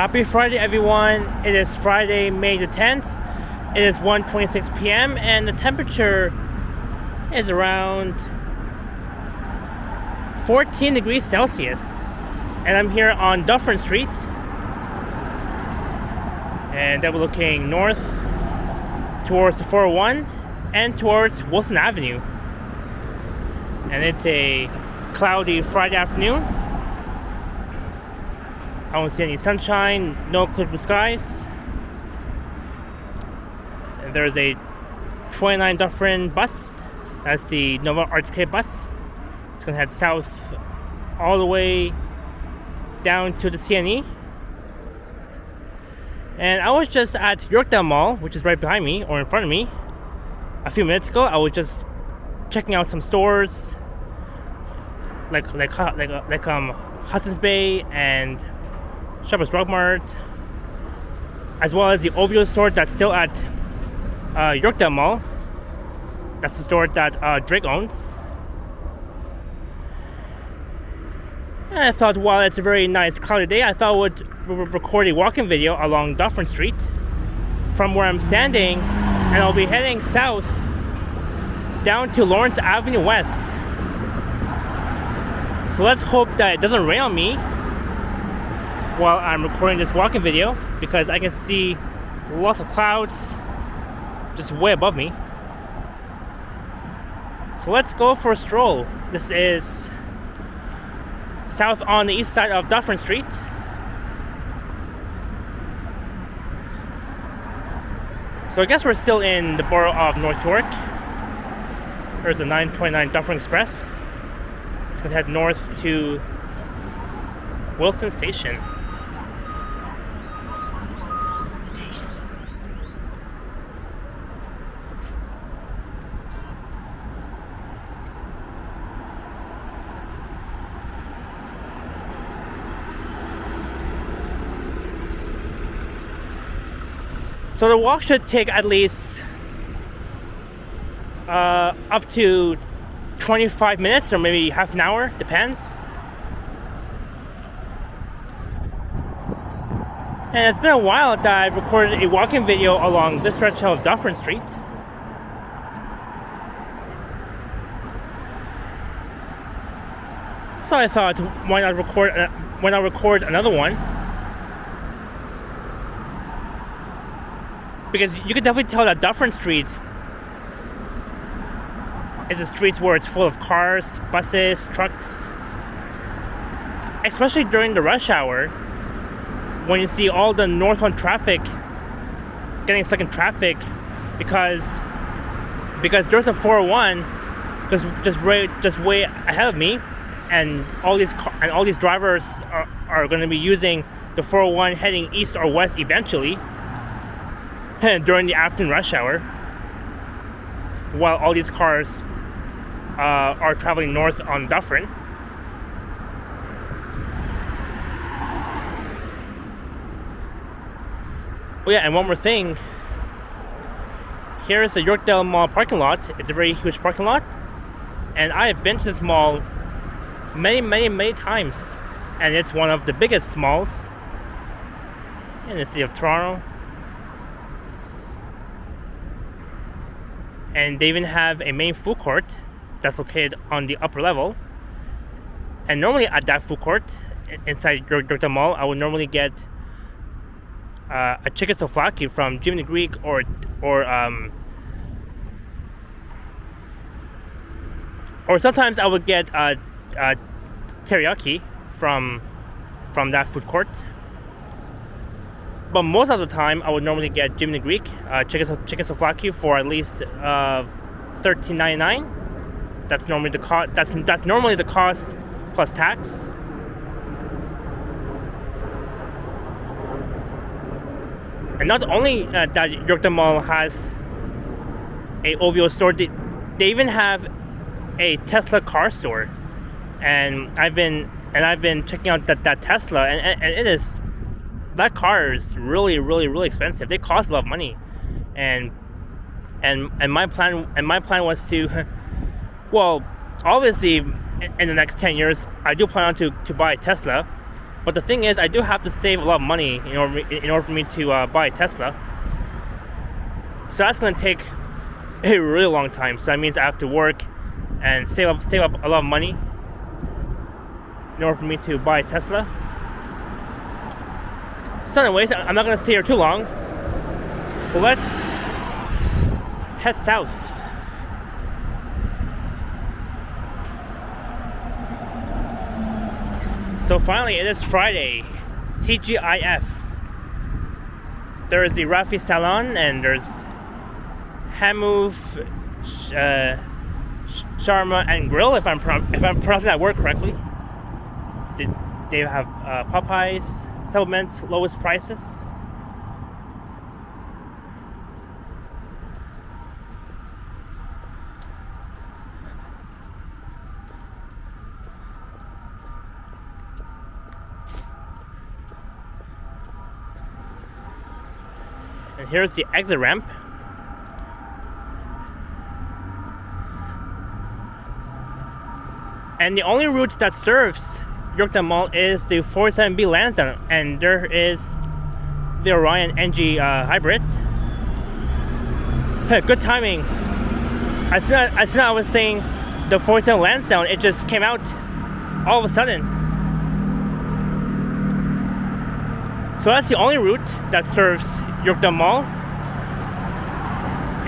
Happy Friday, everyone. It is Friday, May the 10th. It is 1:26 p.m. and the temperature is around 14 degrees Celsius. And I'm here on Dufferin Street. And then we're looking north towards the 401 and towards Wilson Avenue. And it's a cloudy Friday afternoon. I don't see any sunshine, no clear blue skies. And there's a 29 Dufferin bus. That's the Nova RTK bus. It's gonna head south all the way down to the CNE. And I was just at Yorkdale Mall, which is right behind me or in front of me. A few minutes ago, I was just checking out some stores, like Hudson's Bay and Shoppers Drug Mart, as well as the OVO store that's still at Yorkdale Mall. That's the store that Drake owns. And I thought, while it's a very nice cloudy day, I thought I would record a walking video along Dufferin Street from where I'm standing, and I'll be heading south down to Lawrence Avenue West. So let's hope that it doesn't rain on me while I'm recording this walking video, because I can see lots of clouds just way above me. So let's go for a stroll. This is south on the east side of Dufferin Street. So I guess we're still in the borough of North York. There's a 929 Dufferin Express. It's going to head north to Wilson Station. So the walk should take at least up to 25 minutes or maybe half an hour, depends. And it's been a while that I've recorded a walking video along this stretch of Dufferin Street. So I thought, why not record another one? Because you can definitely tell that Dufferin Street is a street where it's full of cars, buses, trucks. Especially during the rush hour, when you see all the northbound traffic getting stuck in traffic because there's a 401 just way ahead of me, and all these drivers are going to be using the 401 heading east or west eventually during the afternoon rush hour, while all these cars are traveling north on Dufferin. Oh yeah, and one more thing. Here is the Yorkdale Mall parking lot. It's a very huge parking lot, and I have been to this mall many times, and it's one of the biggest malls in the city of Toronto. And they even have a main food court that's located on the upper level. And normally at that food court inside Yorkdale Mall, I would normally get a chicken souvlaki from Jimmy the Greek or sometimes I would get teriyaki from that food court. But most of the time, I would normally get Jimmy the Greek chicken souvlaki for at least $13.99. That's normally the cost. That's normally the cost plus tax. And not only that Yorkdale Mall has a OVO store, they even have a Tesla car store. And I've been checking out that Tesla, and it is. That car is really expensive. They cost a lot of money, and my plan was to, well, obviously in the next 10 years I do plan on to buy a Tesla, But the thing is, I do have to save a lot of money in order for me to buy a Tesla. So that's going to take a really long time. So that means I have to work and save up a lot of money in order for me to buy a Tesla. So anyways, I'm not going to stay here too long. So let's head south. So finally, it is Friday, TGIF. There is the Rafi Salon and there's Hamouv Sharma and Grill, if I'm pronouncing that word correctly. They have Popeyes, supplements, lowest prices. And here's the exit ramp. And the only route that serves Yorkdale Mall is the 47B Lansdowne, and there is the Orion NG hybrid. Good timing. As soon as I was saying the 47 Lansdowne, it just came out all of a sudden. So that's the only route that serves Yorkdale Mall.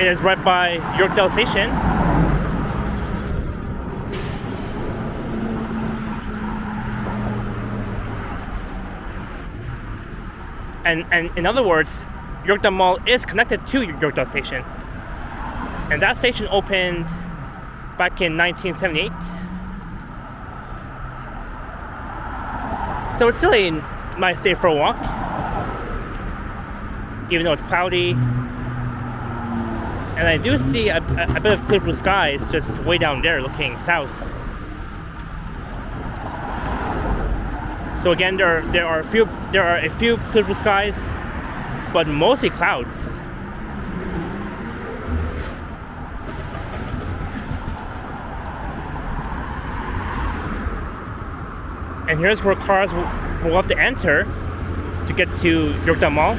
It is right by Yorkdale Station. And in other words, Yorkdale Mall is connected to Yorkdale Station. And that station opened back in 1978. So it's still a nice day for a walk, even though it's cloudy. And I do see a bit of clear blue skies just way down there looking south. So again, there are a few clear blue skies, but mostly clouds. And here's where cars will have to enter to get to Yorkdale Mall.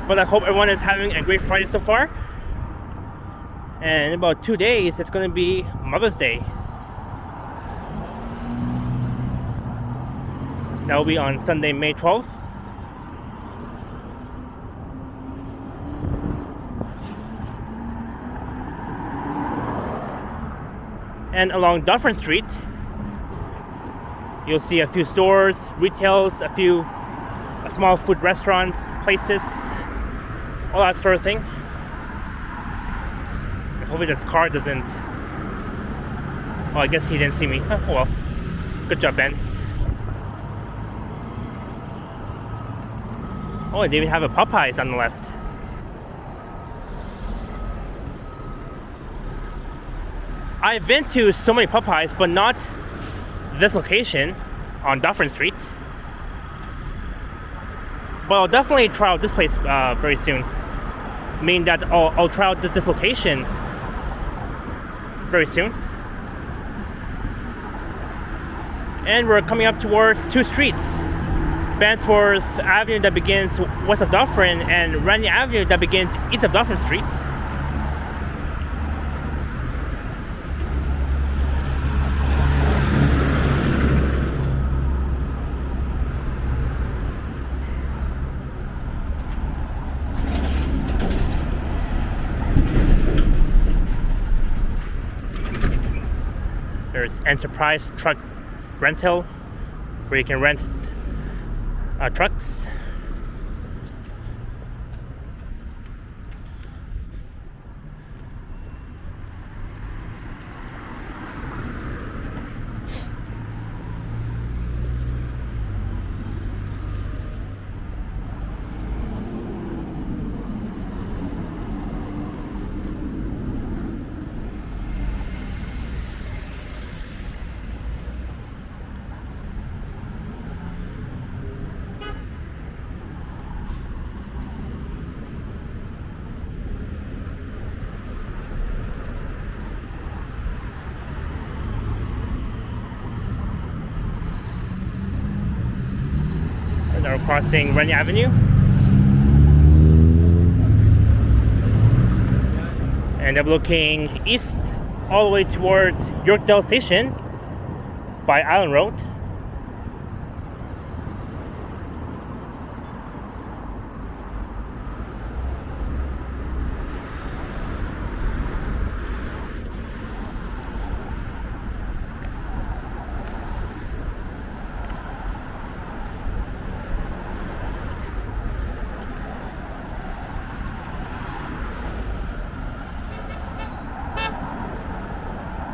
But I hope everyone is having a great Friday so far. And in about 2 days, it's going to be Mother's Day. That will be on Sunday, May 12th. And along Dufferin Street, you'll see a few stores, retails, a few small food restaurants, places, all that sort of thing. Hopefully this car doesn't... Oh, I guess he didn't see me. Oh well. Good job, Benz. Oh, they even have a Popeyes on the left. I've been to so many Popeyes, but not this location on Dufferin Street. But I'll definitely try out this place very soon. Meaning that I'll try out this location very soon. And we're coming up towards two streets. Bandsworth Avenue that begins west of Dufferin and Randy Avenue that begins east of Dufferin Street. There's Enterprise Truck Rental, where you can rent trucks. crossing Rennie Avenue. And I'm looking east all the way towards Yorkdale Station by Island Road.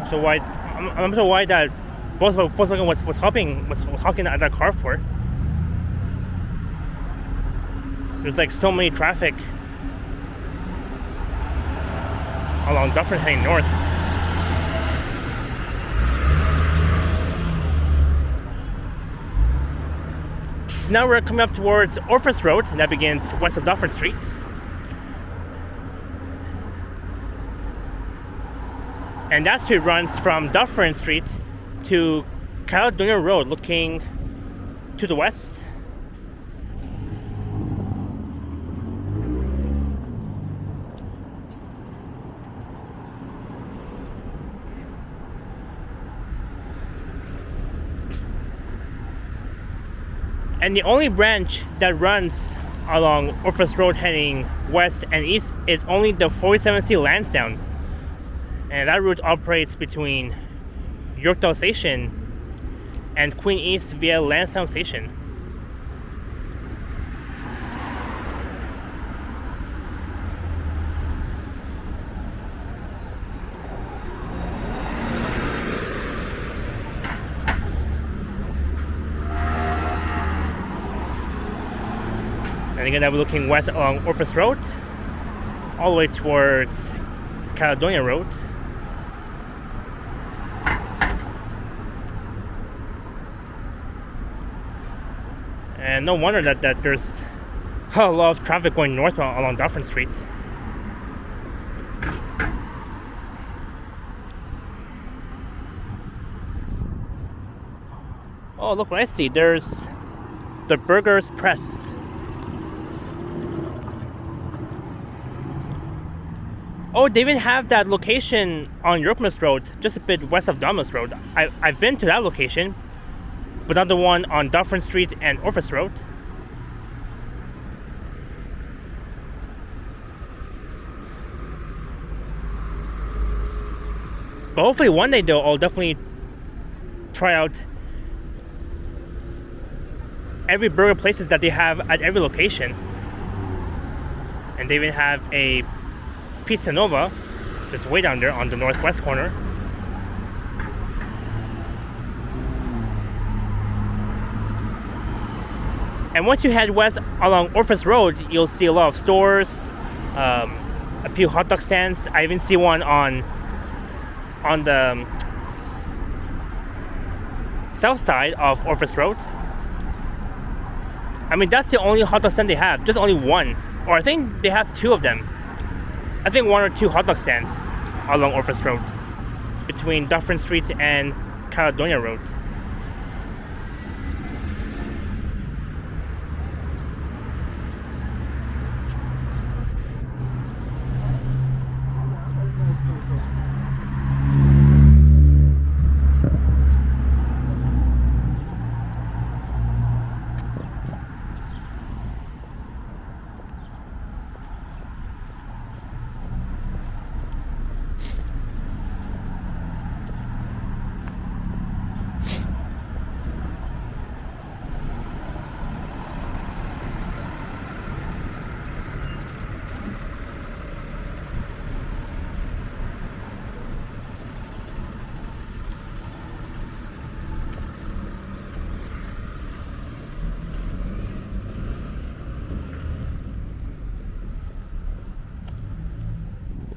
So why I'm not sure why that Volkswagen was honking at that car for. There's like so many traffic along Dufferin heading north. So now we're coming up towards Orfus Road, and that begins west of Dufferin Street. And that street runs from Dufferin Street to Caledonia Road, looking to the west. And the only branch that runs along Orfus Road heading west and east is only the 47C Lansdowne. And that route operates between Yorkdale Station and Queen East via Lansdowne Station. And again, we're looking west along Orfus Road, all the way towards Caledonia Road. And no wonder that there's a lot of traffic going north along Dufferin Street. Oh, look what I see. There's the Burgers Press. Oh, they even have that location on Yorkmas Road, just a bit west of Domus Road. I've been to that location, but not the one on Dufferin Street and Orfus Road. But hopefully one day though, I'll definitely try out every burger places that they have at every location. And they even have a Pizza Nova, just way down there on the northwest corner. And once you head west along Orfus Road, you'll see a lot of stores, a few hot dog stands. I even see one on the south side of Orfus Road. I mean, that's the only hot dog stand they have, just only one. Or I think they have two of them. I think one or two hot dog stands along Orfus Road, between Dufferin Street and Caledonia Road.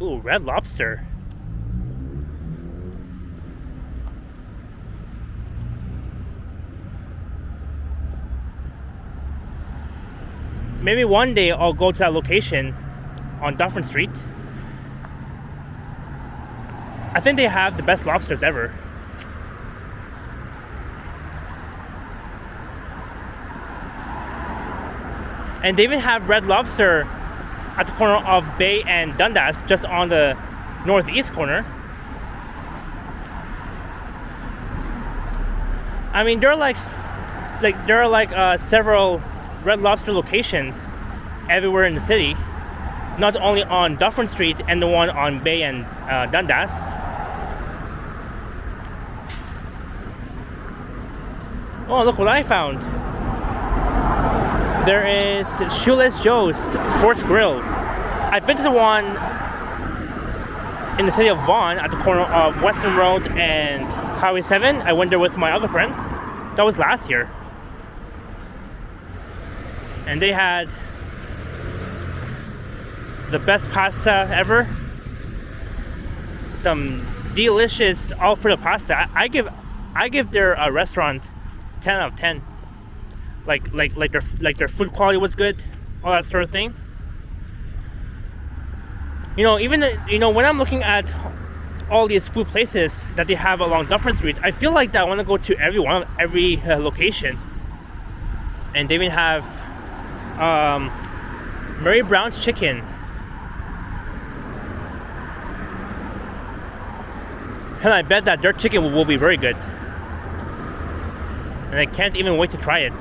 Ooh, Red Lobster. Maybe one day I'll go to that location on Dufferin Street. I think they have the best lobsters ever. And they even have Red Lobster at the corner of Bay and Dundas, just on the northeast corner. I mean, there are like several Red Lobster locations everywhere in the city, not only on Dufferin Street and the one on Bay and Dundas. Oh, look what I found. There is Shoeless Joe's Sports Grill. I've been to the one in the city of Vaughan at the corner of Western Road and Highway 7. I went there with my other friends. That was last year. And they had the best pasta ever. Some delicious Alfredo pasta. I give their restaurant 10 out of 10. Like their food quality was good, all that sort of thing. You know, even when I'm looking at all these food places that they have along Dufferin Street, I feel like that I want to go to every location. And they even have Mary Brown's Chicken. And I bet that their chicken will be very good. And I can't even wait to try it.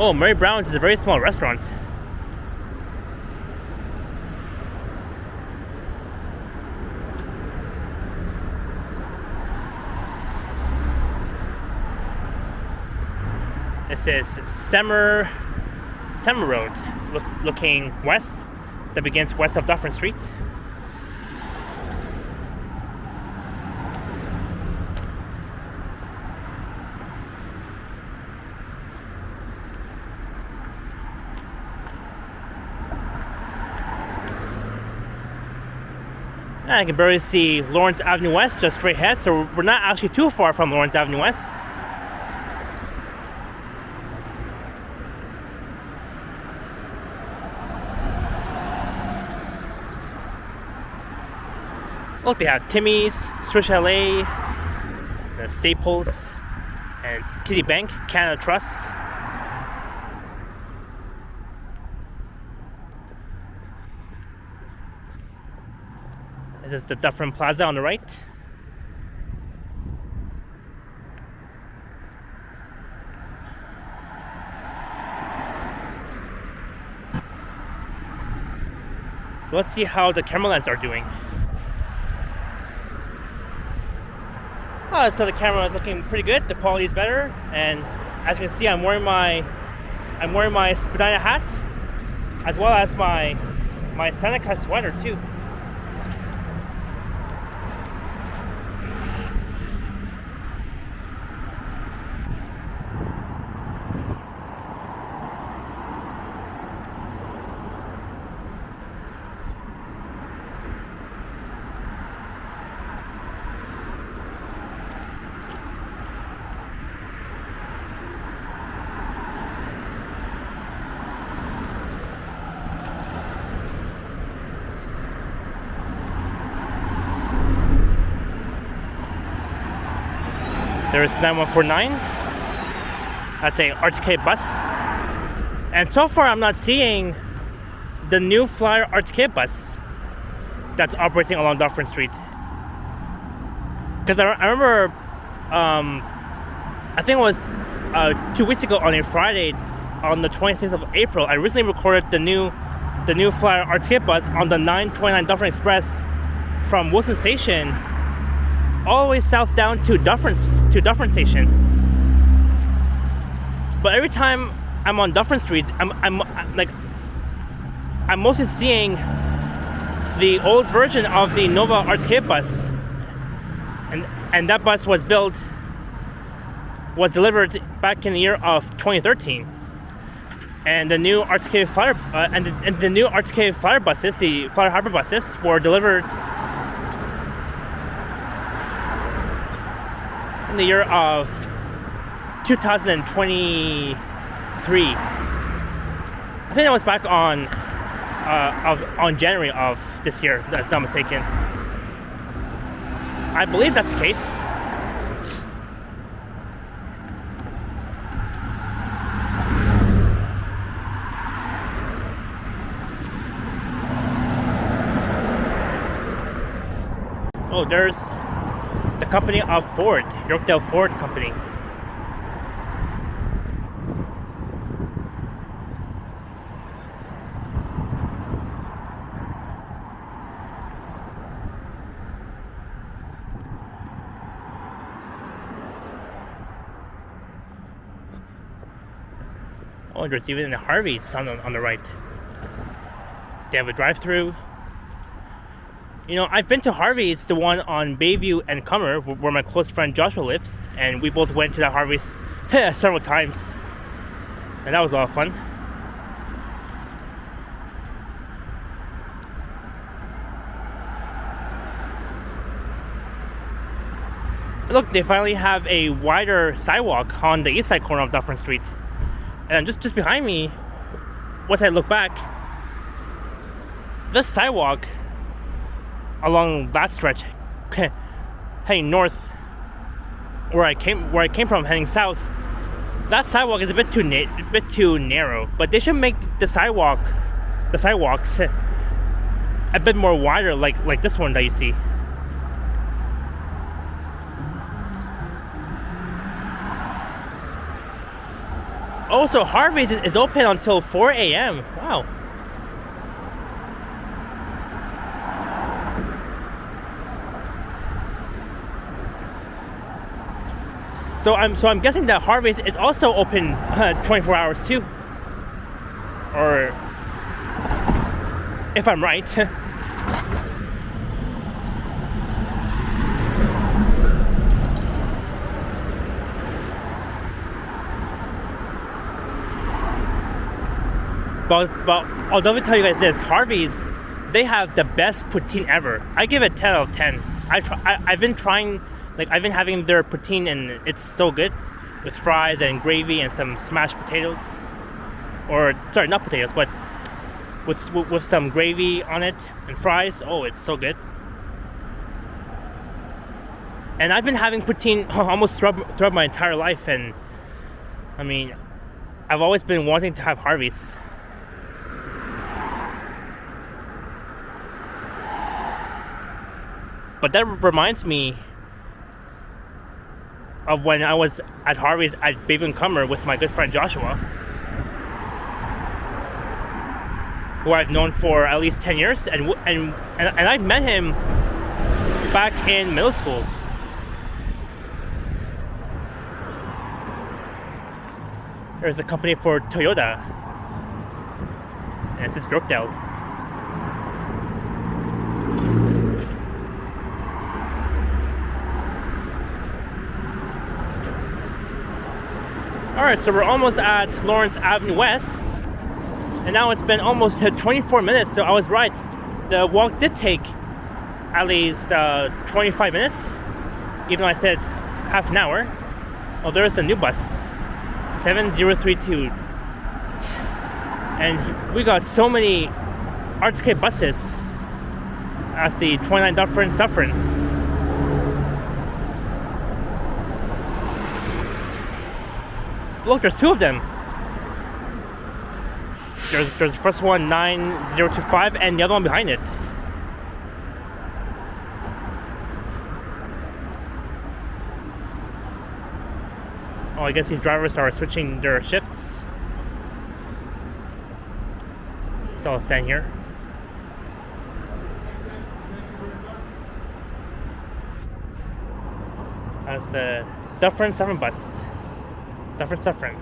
Oh, Mary Brown's is a very small restaurant. This is Semmer Road, looking west, that begins west of Dufferin Street. I can barely see Lawrence Avenue West just straight ahead, so we're not actually too far from Lawrence Avenue West. Look, they have Timmy's, Swiss Chalet, the Staples, and TD Bank, Canada Trust. This is the Dufferin Plaza on the right. So let's see how the camera lens are doing. Oh, so the camera is looking pretty good. The quality is better, and as you can see, I'm wearing my Spadina hat, as well as my Seneca sweater too. There's 9149. That's a RTK bus. And so far I'm not seeing the new Flyer RTK bus that's operating along Dufferin Street. Because I remember, I think it was 2 weeks ago on a Friday, on the 26th of April, I recently recorded the new Flyer RTK bus on the 929 Dufferin Express from Wilson Station all the way south down to Dufferin Station. But every time I'm on Dufferin Street, I'm mostly seeing the old version of the Nova RTK bus, and that bus was delivered back in the year of 2013. And the new RTK Flyer and the new RTK Flyer buses, the Flyer Harbor buses, were delivered in the year of 2023. I think that was back on January of this year, if I'm not mistaken. I believe that's the case. there's the company of Ford, Yorkdale Ford Company. Oh, there's even a Harvey's on the right. They have a drive-through. You know, I've been to Harvey's, the one on Bayview and Comer, where my close friend Joshua lives, and we both went to that Harvey's several times, and that was a lot of fun. Look, they finally have a wider sidewalk on the east side corner of Dufferin Street. And just behind me, once I look back, this sidewalk along that stretch, heading north, where I came from, heading south, that sidewalk is a bit too narrow. But they should make the sidewalks a bit more wider, like this one that you see. Also, Harvey's is open until 4 a.m. Wow. So I'm guessing that Harvey's is also open 24 hours too. Or if I'm right. But I'll definitely tell you guys this: Harvey's, they have the best poutine ever. I give it 10 out of 10. I've been trying, I've been having their poutine, and it's so good, with fries and gravy and some smashed potatoes, or sorry, not potatoes, but with some gravy on it and fries. Oh, it's so good. And I've been having poutine almost throughout my entire life, and I mean, I've always been wanting to have Harvey's. But that reminds me of when I was at Harvey's at Bayview and Comer with my good friend Joshua, who I've known for at least 10 years, and I met him back in middle school. There's a company for Toyota, and it's just Yorkdale. Alright, so we're almost at Lawrence Avenue West, and now it's been almost 24 minutes, so I was right. The walk did take at least 25 minutes, even though I said half an hour. Oh, there's the new bus, 7032. And we got so many RTK buses as the 29 Dufferin. Look, there's two of them. There's the first one, 9025, and the other one behind it. Oh, I guess these drivers are switching their shifts. So I'll stand here. That's the Dufferin 7 bus. Dufferin.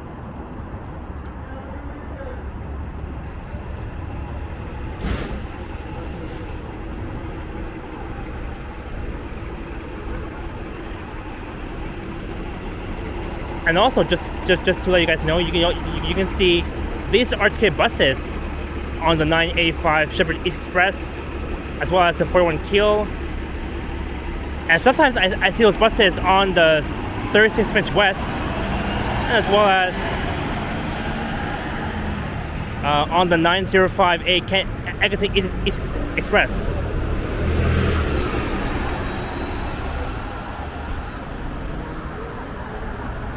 And also, just to let you guys know, you can see these RTK buses on the 985 Shepherd East Express, as well as the 41 Keel. And sometimes I see those buses on the 36 Finch West, as well as on the 905A Eglinton East Express.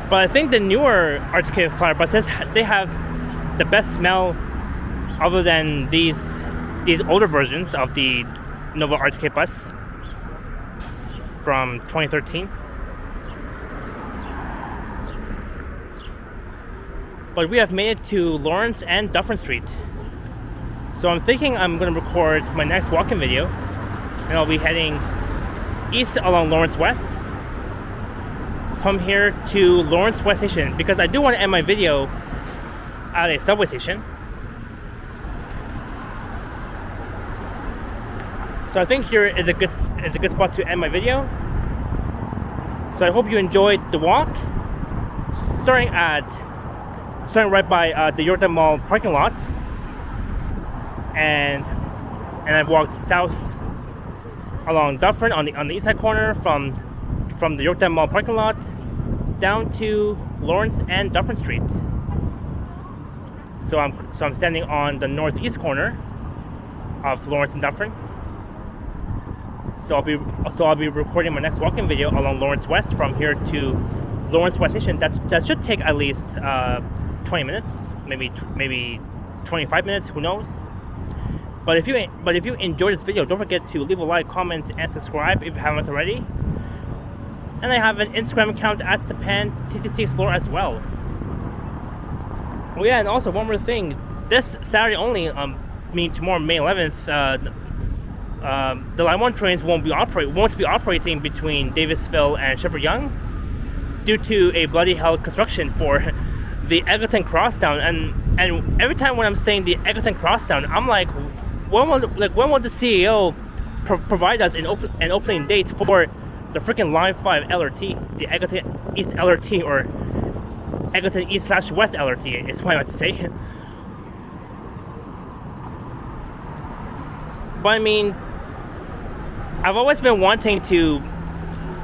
But I think the newer RTK Flyer buses, they have the best smell, other than these older versions of the Nova RTK bus. from 2013. But we have made it to Lawrence and Dufferin Street. So I'm thinking I'm going to record my next walk-in video, and I'll be heading east along Lawrence West from here to Lawrence West Station, because I do want to end my video at a subway station. So I think here is a good spot to end my video. So I hope you enjoyed the walk, starting right by the Yorkdale Mall parking lot, and I've walked south along Dufferin on the east side corner from the Yorkdale Mall parking lot down to Lawrence and Dufferin Street. So I'm standing on the northeast corner of Lawrence and Dufferin. So I'll be recording my next walk-in video along Lawrence West from here to Lawrence West Station. That should take at least 20 minutes, maybe 25 minutes, who knows. But if you enjoyed this video, don't forget to leave a like, comment, and subscribe if you haven't already. And I have an Instagram account at Japan TTC Explorer as well. Oh yeah, and also one more thing. This Saturday only, meaning tomorrow, May 11th, the Line 1 trains won't be operating between Davisville and Shepherd Young due to a bloody hell construction for the Eglinton Crosstown. And every time when I'm saying the Eglinton Crosstown, I'm like, when will the CEO provide us an opening date for the freaking Line 5 LRT, the Eglinton East LRT, or Eglinton East/West LRT is what I want to say. But I mean, I've always been wanting to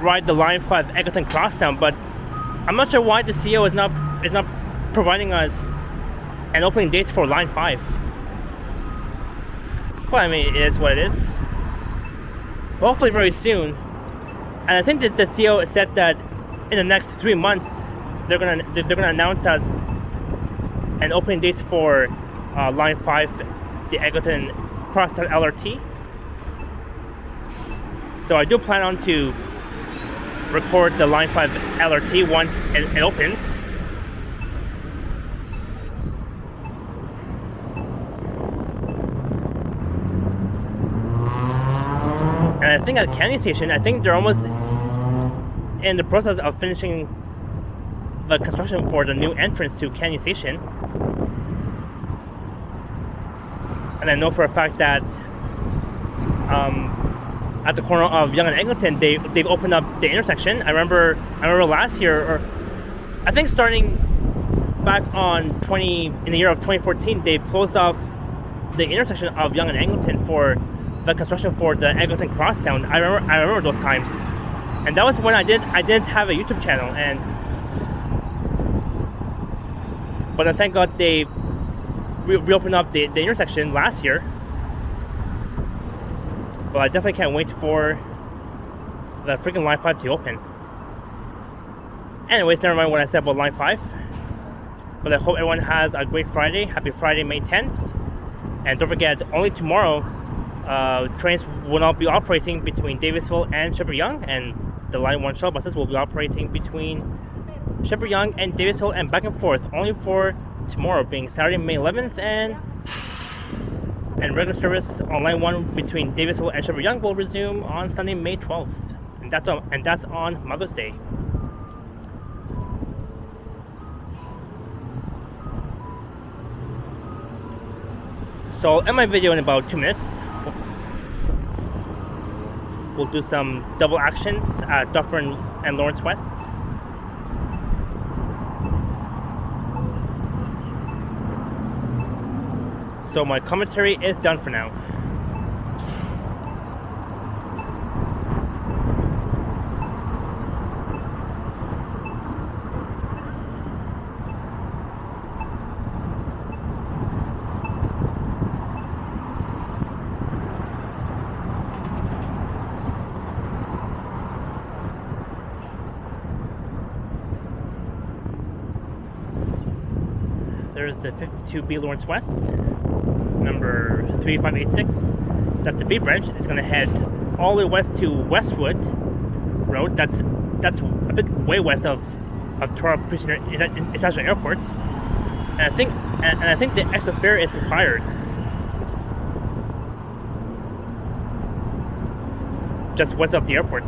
ride the Line 5 Eglinton Crosstown, but I'm not sure why the CEO is not providing us an opening date for Line 5. Well, I mean, it is what it is. But hopefully very soon. And I think that the CEO said that in the next 3 months they're gonna announce us an opening date for Line 5, the Eglinton Crosstown LRT. So I do plan on to record the Line 5 LRT once it opens. And I think at Canyon Station, I think they're almost in the process of finishing the construction for the new entrance to Canyon Station. And I know for a fact that at the corner of Yonge and Eglinton, they've opened up the intersection. I remember last year, or I think starting back in the year of 2014, they've closed off the intersection of Yonge and Eglinton for the construction for the Eglinton Crosstown. I remember those times, and that was when I didn't have a YouTube channel, but I thank God they reopened up the intersection last year. But I definitely can't wait for the freaking Line 5 to open. Anyways, never mind what I said about Line 5. But I hope everyone has a great Friday. Happy Friday, May 10th. And don't forget, only tomorrow, trains will not be operating between Davisville and Shepherd Young, and the Line 1 shuttle buses will be operating between Shepherd Young and Davisville and back and forth, only for tomorrow, being Saturday, May 11th, and regular service on Line 1 between Davisville and Shepherd Young will resume on Sunday, May 12th, and that's on Mother's Day. So I'll end my video in about 2 minutes. We'll do some double actions at Dufferin and Lawrence West. So my commentary is done for now. There's the 52B Lawrence West, number 3586. That's the B branch. It's going to head all the way west to Westwood, road. That's a bit way west of Toronto International Airport. And I think the extra fare is required. Just west of the airport.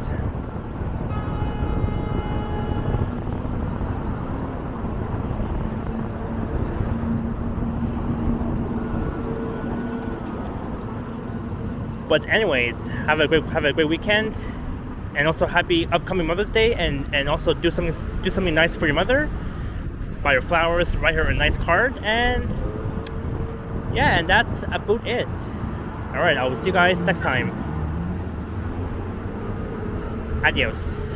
But anyways, have a great weekend, and also happy upcoming Mother's Day, and also do something nice for your mother. Buy her flowers, write her a nice card, and yeah, and that's about it. All right, I will see you guys next time. Adios.